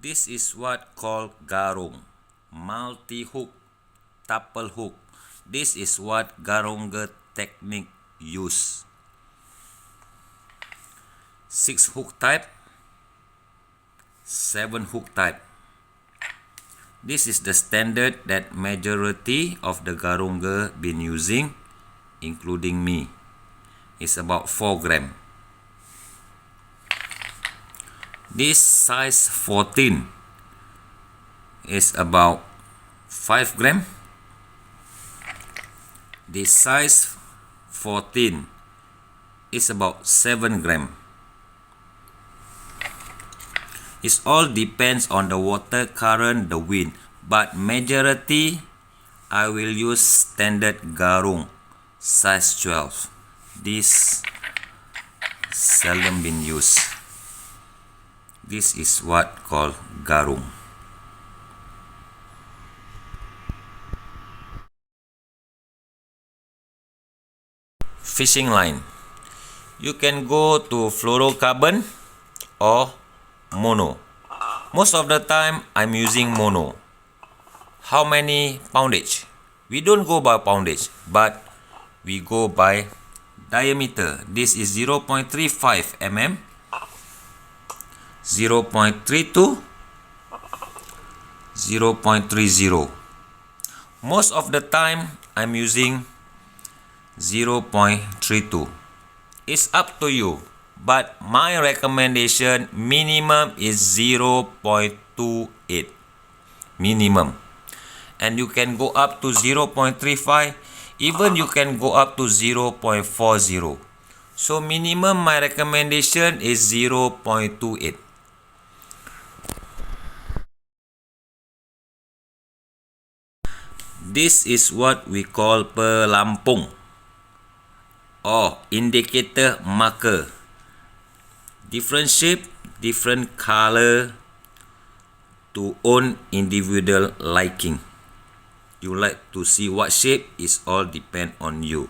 This is what called Garung, multi-hook, Tuple-Hook. This is what Garonger technique use. 6 hook type, 7 hook type. This is the standard that majority of the Garonger been using, including me. It's about 4 gram. This size 14 is about 5 gram. This size 14 is about 7 gram. It all depends on the water current, the wind, but majority I will use standard Garung size 12. This seldom been used. This is what called Garung. Fishing line. You can go to fluorocarbon or mono. Most of the time I'm using mono. How many poundage? We don't go by poundage, but we go by diameter. This is 0.35 mm, 0.32, 0.30. Most of the time I'm using 0.32. It's up to you, but my recommendation minimum is 0.28 minimum, and you can go up to 0.35, even you can go up to 0.40. So minimum my recommendation is 0.28. This is what we call pelampung or indicator marker. Different shape, different color to own individual liking. You like to see what shape, is all depend on you.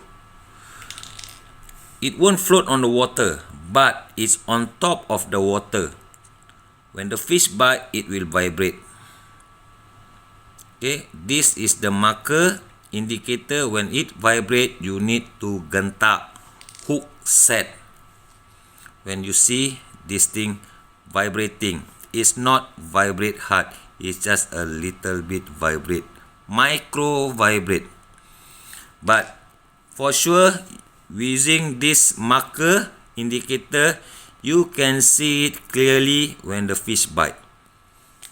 It won't float on the water, but it's on top of the water. When the fish bite, it will vibrate. Okay, this is the marker indicator. When it vibrate, you need to gentak hook set. When you see this thing vibrating, it's not vibrate hard, it's just a little bit vibrate, micro vibrate. But for sure, using this marker indicator, you can see it clearly when the fish bite.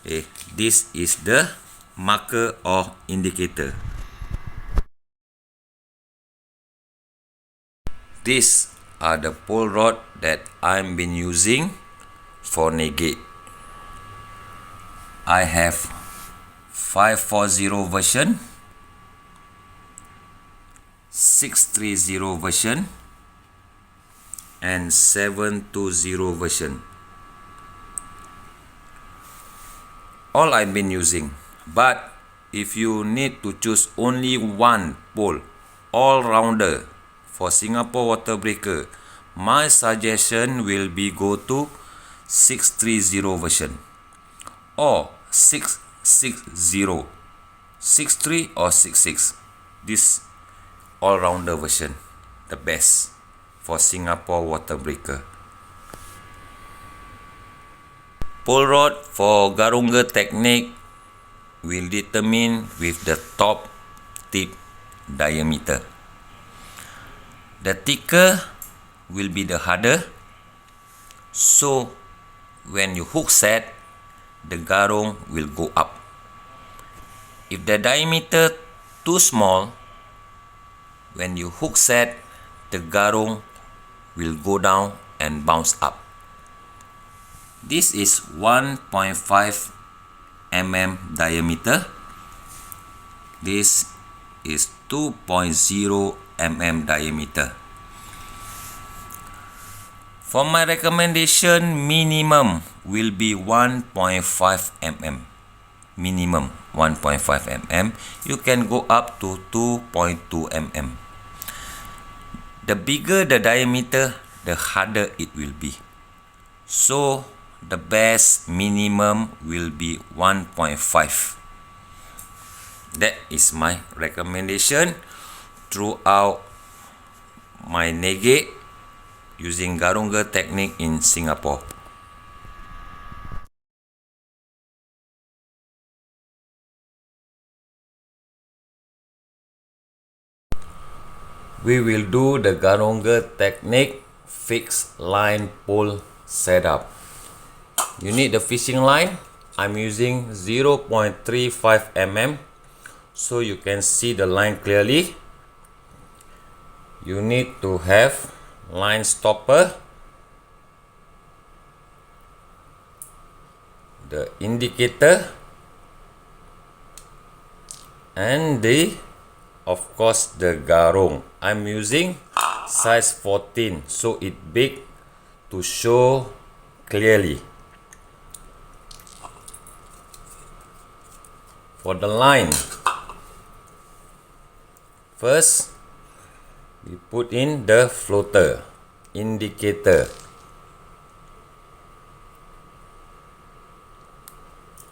Okay, this is the marker or indicator. These are the pole rod that I've been using for negate. I have 540 version, 630 version, and 720 version. All I've been using. But if you need to choose only one pole, all-rounder for Singapore water breaker, my suggestion will be go to 630 version or 660, 63 or 66. This all-rounder version, the best for Singapore water breaker. Pole rod for Garonger technique will determine with the top tip diameter. The thicker will be the harder. So when you hook set, the garong will go up. If the diameter too small, when you hook set, the garong will go down and bounce up. This is 1.5 mm diameter. This is 2.0 mm diameter. For my recommendation, minimum will be 1.5 mm. Minimum 1.5 mm. You can go up to 2.2 mm. The bigger the diameter, the harder it will be. So the best minimum will be 1.5. That is my recommendation throughout my negate using Garonger technique in Singapore. We will do the Garonger technique fixed line pole setup. You need the fishing line. I'm using 0.35 mm so you can see the line clearly. You need to have line stopper, the indicator, and of course the Garong. I'm using size 14 so it big to show clearly. For the line, first we put in the floater indicator.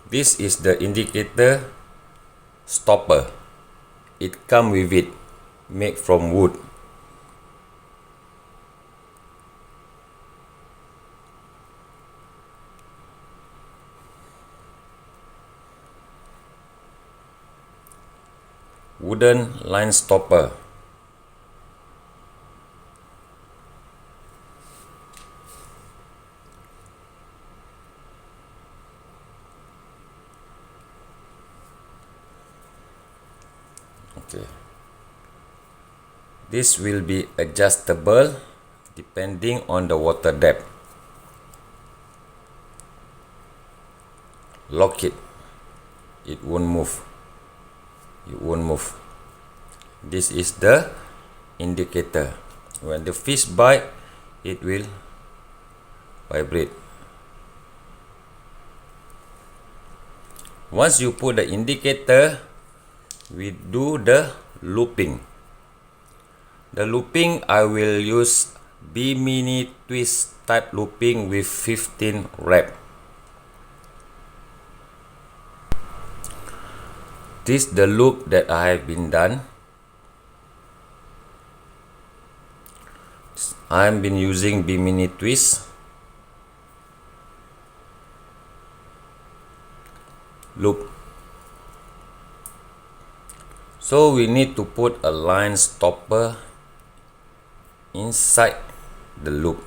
This is the indicator stopper. It comes with it, made from wood. Wooden line stopper. Okay. This will be adjustable depending on the water depth. Lock it. It won't move. It won't move. This is the indicator. When the fish bite, it will vibrate. Once you put the indicator, we do the looping. The looping, I will use B-mini twist type looping with 15 rep. This is the loop that I have been done. I've been using B-mini twist. Loop. So we need to put a line stopper inside the loop.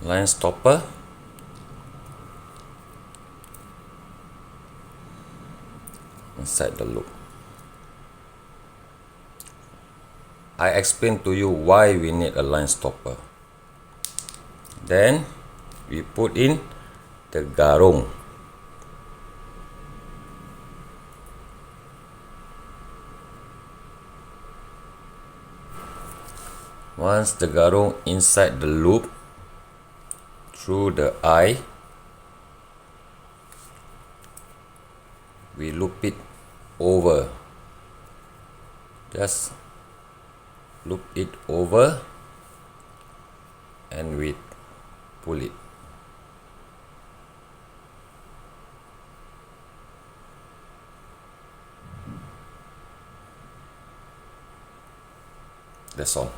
Line stopper. Inside the loop. I explain to you why we need a line stopper. Then we put in the Garong. Once the Garong inside the loop, through the eye, we loop it over. Just loop it over and we pull it. That's all.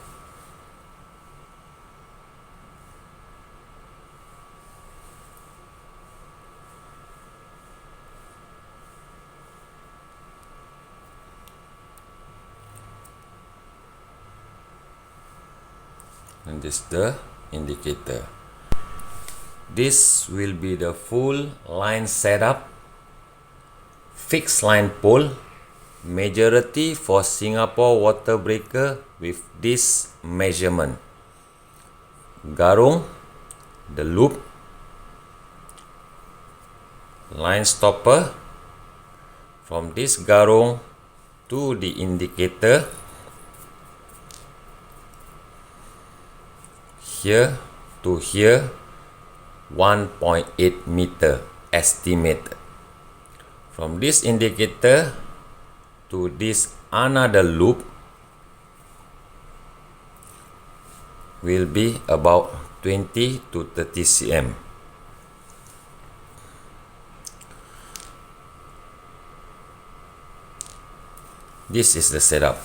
And this is the indicator. This will be the full line setup, fixed line pole. Majority for Singapore water breaker with this measurement. Garung, the loop, line stopper, from this garung to the indicator, here to here, 1.8 meter estimated. From this indicator to this another loop will be about 20 to 30 cm. This is the setup.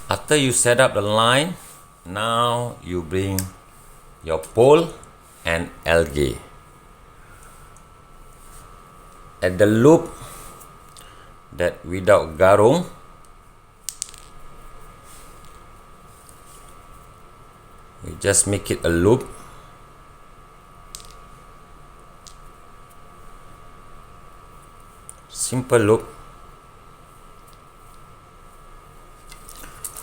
After you set up the line, now you bring your pole and algae. At the loop that without garung, we just make it a loop. Simple loop,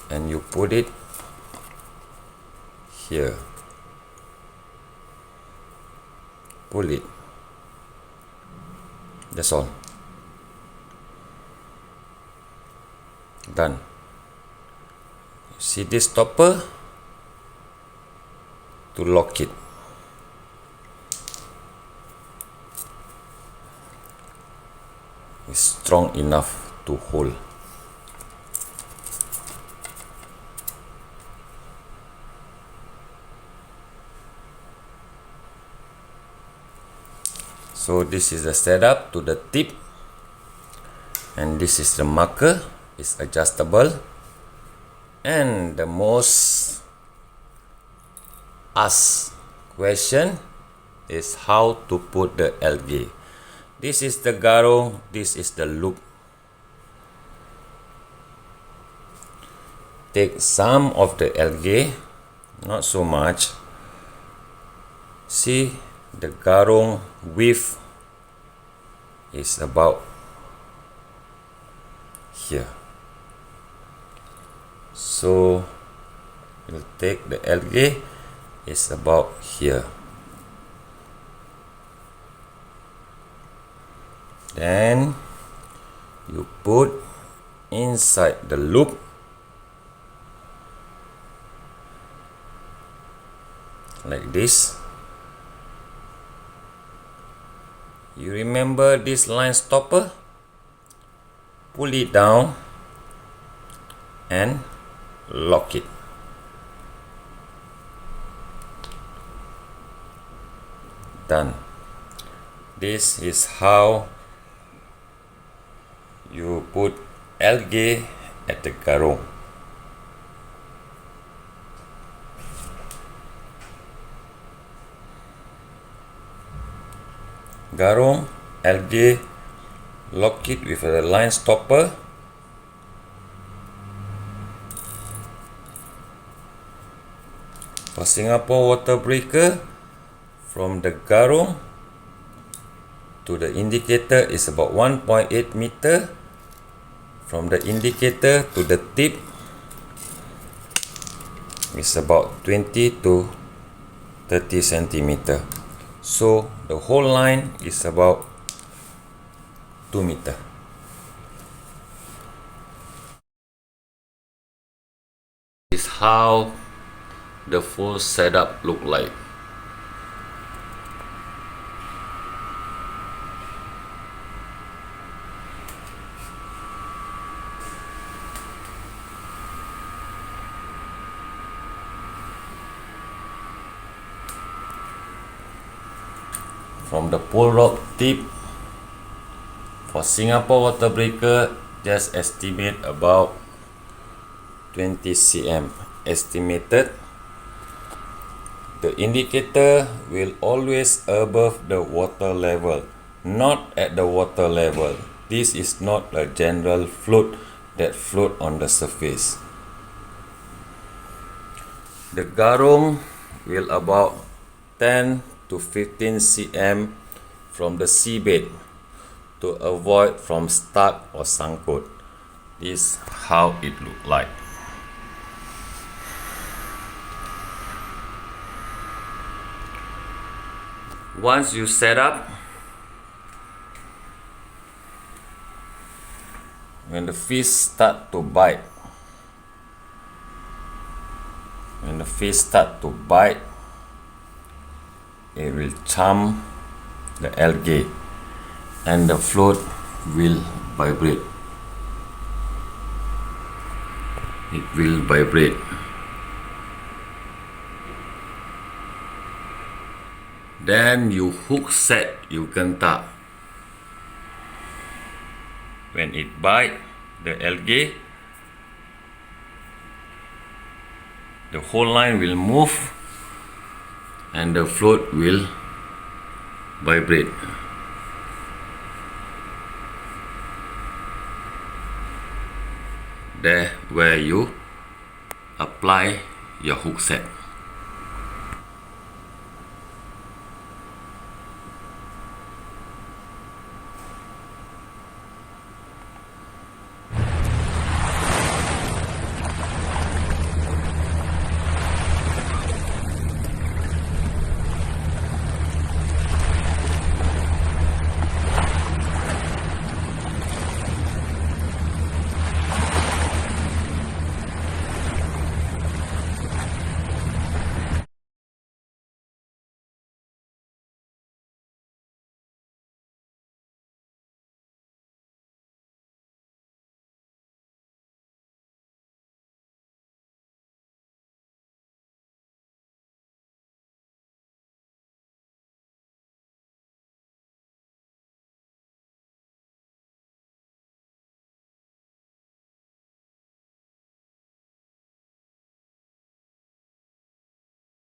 and you put it here, pull it, that's all, done. See this stopper to lock it. Is strong enough to hold. So this is the setup to the tip, and this is the marker. It's adjustable, and the most asked question is how to put the algae. This is the garong, this is the loop. Take some of the algae, not so much. See, the garong width is about here. So you take the algae, is about here. Then you put inside the loop like this. You remember this line stopper? Pull it down and lock it. Done. This is how you put algae at the garong. Garong, algae, lock it with a line stopper. For Singapore water breaker, from the garong to the indicator is about 1.8 meter. From the indicator to the tip is about 20 to 30 centimeter. So the whole line is about 2 meter. This is how the full setup look like. From the pole rock tip, for Singapore water breaker, just estimate about 20 cm estimated. The indicator will always above the water level, not at the water level. This is not a general float that float on the surface. The garong will about 10 to 15 cm from the seabed to avoid from stuck or sangkut. is how it look like. Once you set up, when the fish start to bite, it will charm the algae and the float will vibrate. It will vibrate. Then you hook set your ganta. When it bite the algae, the whole line will move and the float will vibrate. There where you apply your hook set.